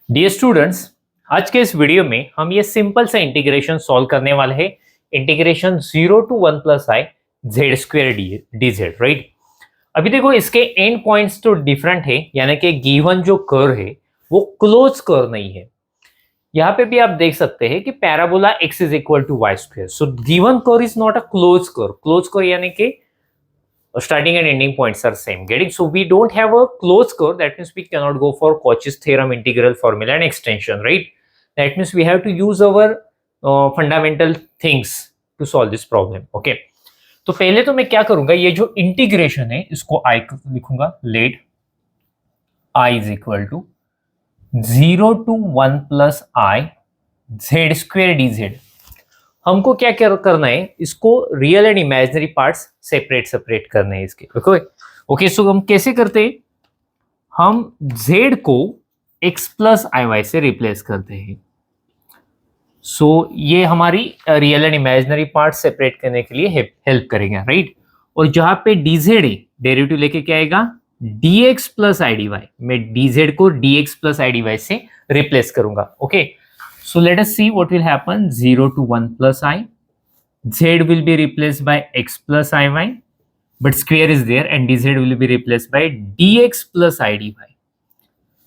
Dear students, आज के इस वीडियो में हम ये सिंपल सा इंटीग्रेशन सॉल्व करने वाले हैं। Integration 0 to 1 plus i z square d z, right. अभी देखो इसके एंड पॉइंट्स तो डिफरेंट है, यानी कि गिवन जो कर्व है वो क्लोज कर्व नहीं है। यहाँ पे भी आप देख सकते हैं कि parabola x is equal to y square, so given curve is not a close curve. Close curve यानी कि starting and ending points are same. Getting, so we don't have a closed curve. That means we cannot go for Cauchy's theorem, integral formula, and extension, right? That means we have to use our fundamental things to solve this problem. Okay. तो पहले तो मैं क्या करूंगा, ये जो integration है इसको I लिखूंगा, let I is equal to 0 to 1 plus i z square d z. हमको क्या करना है, इसको real and imaginary parts separate करने हैं इसके। ओके, सो हम कैसे करते हैं, हम z को x प्लस आई वाई से रिप्लेस करते हैं। सो ये हमारी real and imaginary part separate करने के लिए हेल्प करेगा, राइट। और जहां पे dz है, डेरिवेटिव लेके क्या आएगा, dx प्लस आई डी वाई। मैं dz को dx प्लस आई डी वाई से रिप्लेस करूंगा। Okay, so let us see what will happen. 0 to 1 plus I, z will be replaced by x plus iy, but square is there and dz will be replaced by dx plus I dy.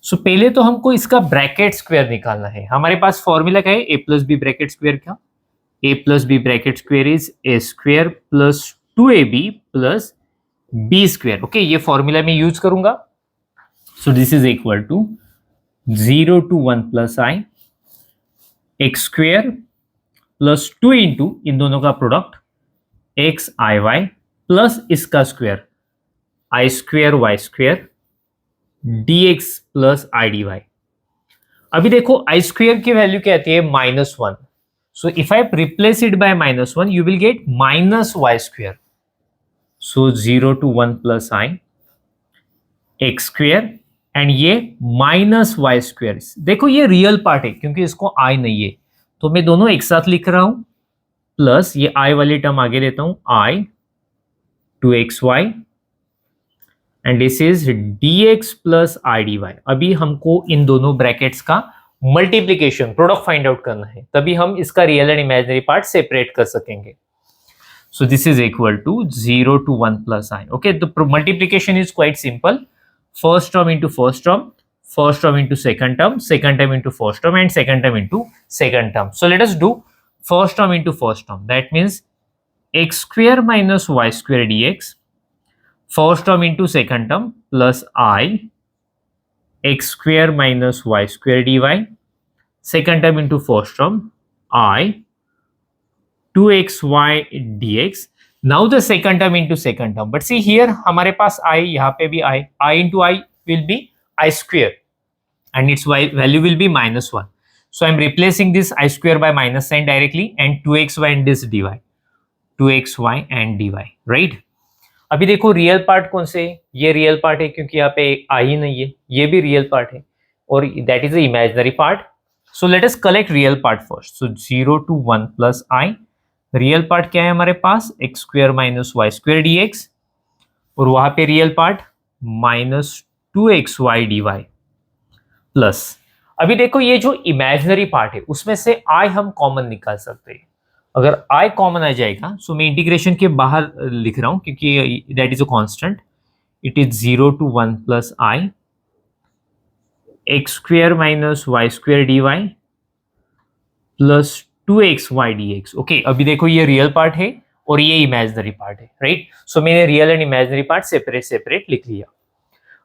So पहले तो हमको इसका bracket square निकालना है। हमारे पास formula क्या है, a plus b bracket square क्या, a plus b bracket square is a square plus 2ab plus b square. Okay, ये फॉर्मूला में यूज करूंगा। So this is equal to 0 to 1 plus I x square plus 2 into इन दोनों का product x I y plus इसका square I square y square d x plus I d y. अभी देखो I square की value क्या आती है, -1। So if I replace it by -1 you will get minus y square. So 0 to 1 plus i x square and ये minus y square. देखो ये real part है क्योंकि इसको आई नहीं है, तो मैं दोनों एक साथ लिख रहा हूं, प्लस ये आई वाली टर्म आगे देता हूं, I two x y and this is d x plus I d y. अभी हमको इन दोनों ब्रैकेट्स का मल्टीप्लीकेशन प्रोडक्ट फाइंड आउट करना है, तभी हम इसका real and imaginary part separate कर सकेंगे। So this is equal to 0 to 1 plus i. Okay, the multiplication is quite simple. First term into first term into second term into first term, and second term into second term. So let us do first term into first term. That means x square minus y square dx, first term into second term, plus I x square minus y square dy, second term into first term, I 2xy dx. Now the second term into second term, but see here हमारे पास I, यहाँ पे भी I into I will be I square and its value will be -1. So I'm replacing this I square by minus sign directly and 2xy and this dy, 2xy and dy, right? अभी देखो real part कौन से, ये real part है क्योंकि यहाँ पे I ही नहीं है, ये भी रियल पार्ट है और that is the imaginary part. So let us collect real part first. So 0 to 1 plus I, real part क्या है हमारे पास, x square minus y square d x, और वहां पे रियल पार्ट -2xy प्लस। अभी देखो ये जो इमेजिनरी पार्ट है उसमें से आई हम कॉमन निकाल सकते हैं। अगर आई कॉमन आ जाएगा, सो मैं इंटीग्रेशन के बाहर लिख रहा हूं क्योंकि that is a constant. It is 0 to 1 plus i x square minus y square d y plus 2xy dx। Okay, अभी देखो ये रियल पार्ट है और ये इमेजिनरी पार्ट है, राइट। सो मैंने real and imaginary part separate लिख लिया।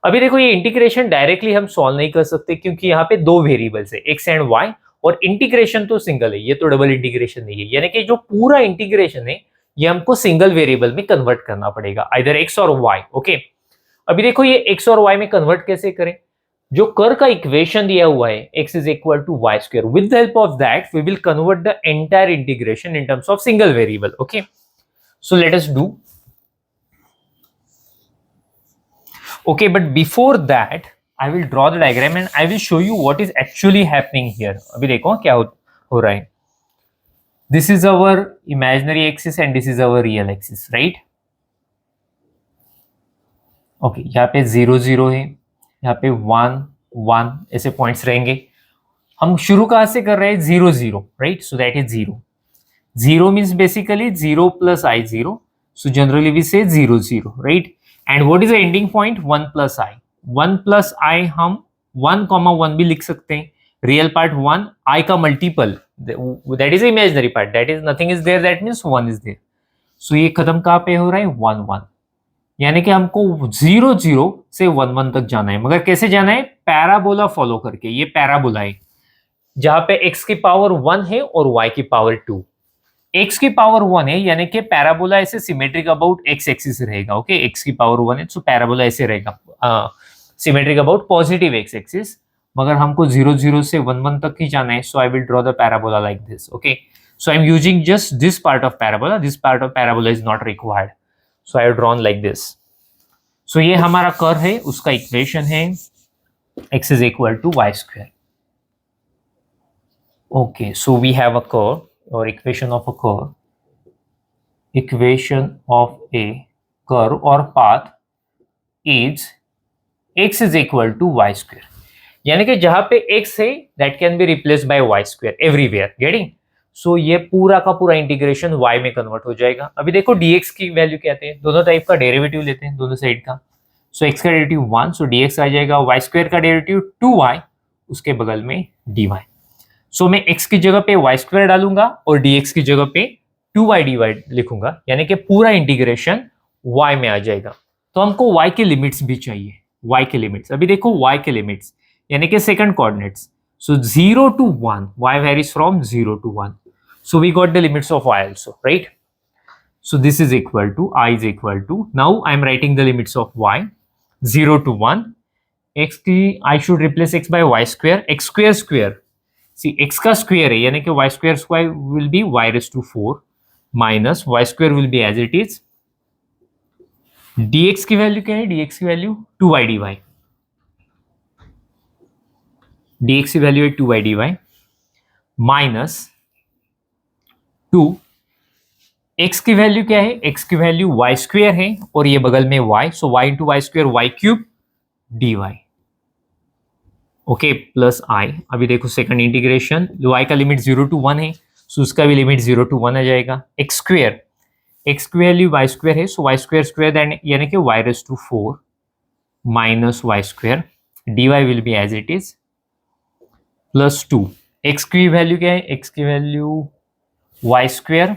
अभी देखो ये इंटीग्रेशन डायरेक्टली हम सॉल्व नहीं कर सकते क्योंकि यहाँ पे दो वेरिएबल्स है, एक्स एंड वाई, और इंटीग्रेशन तो सिंगल है, ये तो डबल इंटीग्रेशन नहीं है। यानी कि जो पूरा इंटीग्रेशन है ये हमको सिंगल वेरिएबल में कन्वर्ट करना पड़ेगा, आइदर एक्स और वाई। ओके, अभी देखो ये एक्स और वाई में कन्वर्ट कैसे करें, जो कर्व का इक्वेशन दिया हुआ है x is equal to y square, with the help of that we will convert the entire integration in terms of single variable. Okay, so let us do. Okay, but before that I will draw the diagram and I will show you what is actually happening here. अभी देखो क्या हो रहा है। This is our imaginary axis and this is our real axis, right? Okay, यहाँ पे 0 0 है, यहाँ पे 1 1 ऐसे पॉइंट्स रहेंगे। हम शुरू कहां से कर रहे हैं, 0 0, right? So that is 0. 0 means basically 0 plus I 0. So generally we say 0 0, right? And what is the ending point? 1 plus I. 1 plus I हम 1 comma 1 भी लिख सकते हैं. Real part 1, I का multiple, that is imaginary part. That is nothing is there. That means 1 is there. So ये खत्म कहाँ पे हो रहा है? 1 1. यानी कि हमको 0 0 से 1 1 तक जाना है. मगर कैसे जाना है? पैराबोला फॉलो करके. ये पैराबोला है जहां पे x की पावर 1 है और y की पावर 2. x की पावर 1 है यानी कि पैराबोला ऐसे सिमेट्रिक अबाउट x एक्सिस रहेगा. ओके, x की पावर 1 है तो पैराबोला ऐसे रहेगा, symmetric about positive x axis. मगर हमको 0 0 से 1 1 तक ही जाना है. So I will draw the parabola like this. Okay, so I am using just this part of parabola. This part of parabola is not required. So I have drawn like this. सो ये हमारा curve है, उसका equation है x is equal to y square. Okay, so we have a curve or equation of a curve. Equation of a curve or path is x is equal to y square. यानी कि जहां पे x है that can be replaced by y square everywhere. Getting? So ये पूरा का पूरा integration y में कन्वर्ट हो जाएगा. अभी देखो dx की वैल्यू क्या आते हैं, दोनों टाइप का डेरिवेटिव लेते हैं दोनों साइड का. सो x का डेरिवेटिव 1, सो dx आ जाएगा. y स्क्वायर का डेरिवेटिव 2y, उसके बगल में dy. सो मैं x की जगह पे y स्क्वायर डालूंगा और dx की जगह पे 2y dy लिखूंगा. यानी कि पूरा इंटीग्रेशन y में आ जाएगा. तो हमको y के लिमिट्स भी चाहिए. y के लिमिट्स अभी देखो, y के लिमिट्स यानी कि second coordinates. So 0 to 1, y varies from 0 to 1. So we got the limits of y also, right? So this is equal to, I is equal to, now I am writing the limits of y 0 to 1. x की I should replace x by y square. x square square, see x का square है यानी कि y square square will be y raised to 4 minus y square will be as it is. dx की value क्या है? dx की value 2y dy. dx की value है 2y dy माइनस 2. x की वैल्यू क्या है? x की वैल्यू y स्क्वायर है और ये बगल में y, so y into y square y cube dy. Okay, plus i. अभी देखो सेकंड इंटीग्रेशन, y का लिमिट 0 to 1 है, सो उसका भी लिमिट 0 to 1 आ जाएगा. x स्क्वायर, x की वैल्यू y स्क्वायर है, सो y स्क्वायर स्क्वायर यानी कि y raise to 4 minus y square dy will be as it is plus 2. x की वैल्यू क्या है? x की value y square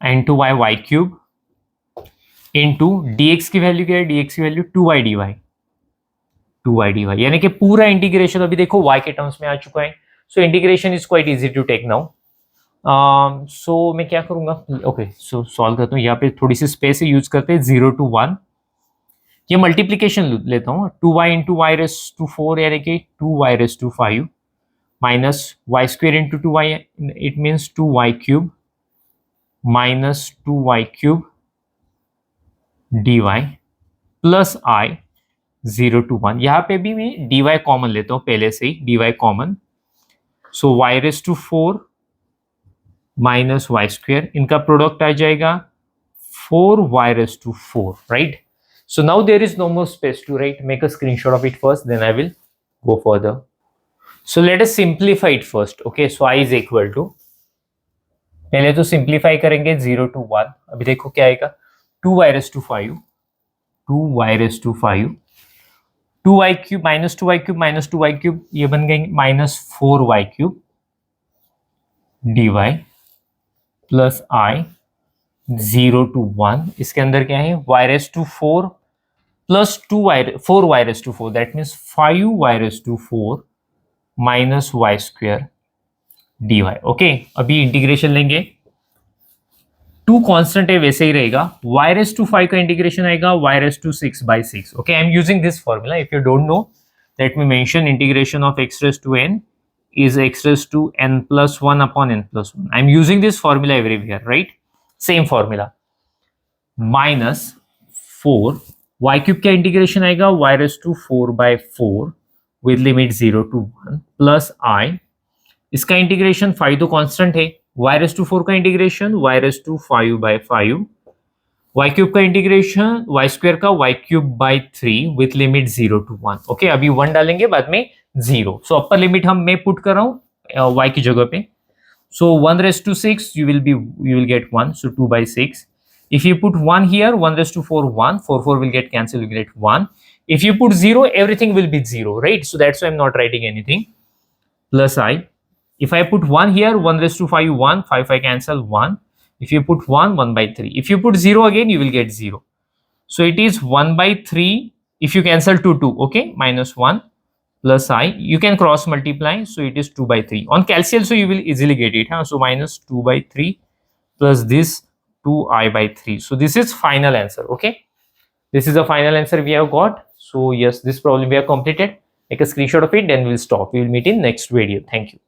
into y cube into dx की value क्या है? dx की वैल्यू 2y dy यानी कि पूरा इंटीग्रेशन अभी देखो y के टर्म्स में आ चुका है. So integration is quite easy to take now. So मैं क्या करूंगा? ओके, सो सॉल्व करता हूँ. यहाँ पे थोड़ी सी स्पेस यूज करते हैं. 0 to 1, ये मल्टीप्लीकेशन लेता हूँ. 2y into Y race to 4 यानी कि 2y raise to 5 minus y square into 2y, it means 2y cube minus 2y cube dy plus i 0 to 1. यहाँ पे भी मैं dy कॉमन लेता हूँ पहले से ही, dy common. So y raise to 4 minus y square, इनका प्रोडक्ट आ जाएगा 4y raise to 4, right? So now there is no more space to write. Make a screenshot of it first, then I will go further. So let us simplify it first. Okay, so i is equal to, पहले तो simplify करेंगे 0 to 1. अभी देखो क्या आएगा? 2y raise to 5, 2y raise to 5, 2y cube minus 2y cube minus 2y cube, ये बन गए minus 4y cube dy plus i 0 to 1. इसके अंदर क्या है? y raise to 4 plus 4y raise to 4, that means 5y raise to 4 minus y square dy. Okay, अभी integration लेंगे. 2 constant है वैसे ही रहेगा. y रेस टू 5 का इंटीग्रेशन आएगा y raise to 6 by 6. Okay, I am using this formula. If you don't know, let me mention integration of x raise to n is x raised to n plus 1 upon n plus 1. I'm using this formula everywhere, right? Same formula. Minus 4, y cube का integration आएगा y raised to 4 by 4 with limit 0 to 1 plus i. इसका integration 5 तो constant है. y raised to 4 का integration y raised to 5 by 5. y cube का integration y square का y cube by 3 with limit 0 to 1. Okay, अभी 1 डालेंगे, बाद में 0. सो अपर लिमिट हम मैं पुट कर रहा हूँ y की जगह पे. So 1 raised to 6 you will get 1, so 2 by 6. If you put 1 here, 1 raised to 4 1, 4 will get cancelled, you get 1. If you put 0, everything will be 0, right? So that's why I'm not writing anything. Plus I. If I put 1 here, 1 raised to 5 1, 5 cancel 1. If you put 1, 1 by 3. If you put 0 again, you will get 0. So it is 1 by 3. If you cancel 2 2, okay, minus 1 plus I, you can cross multiply, so it is 2 by 3. On calculus, so you will easily get it, huh? So minus 2 by 3 plus this 2i by 3. So this is final answer, okay? This is the final answer we have got. So yes, this problem we have completed. Make a screenshot of it, then we'll stop. We will meet in next video. Thank you.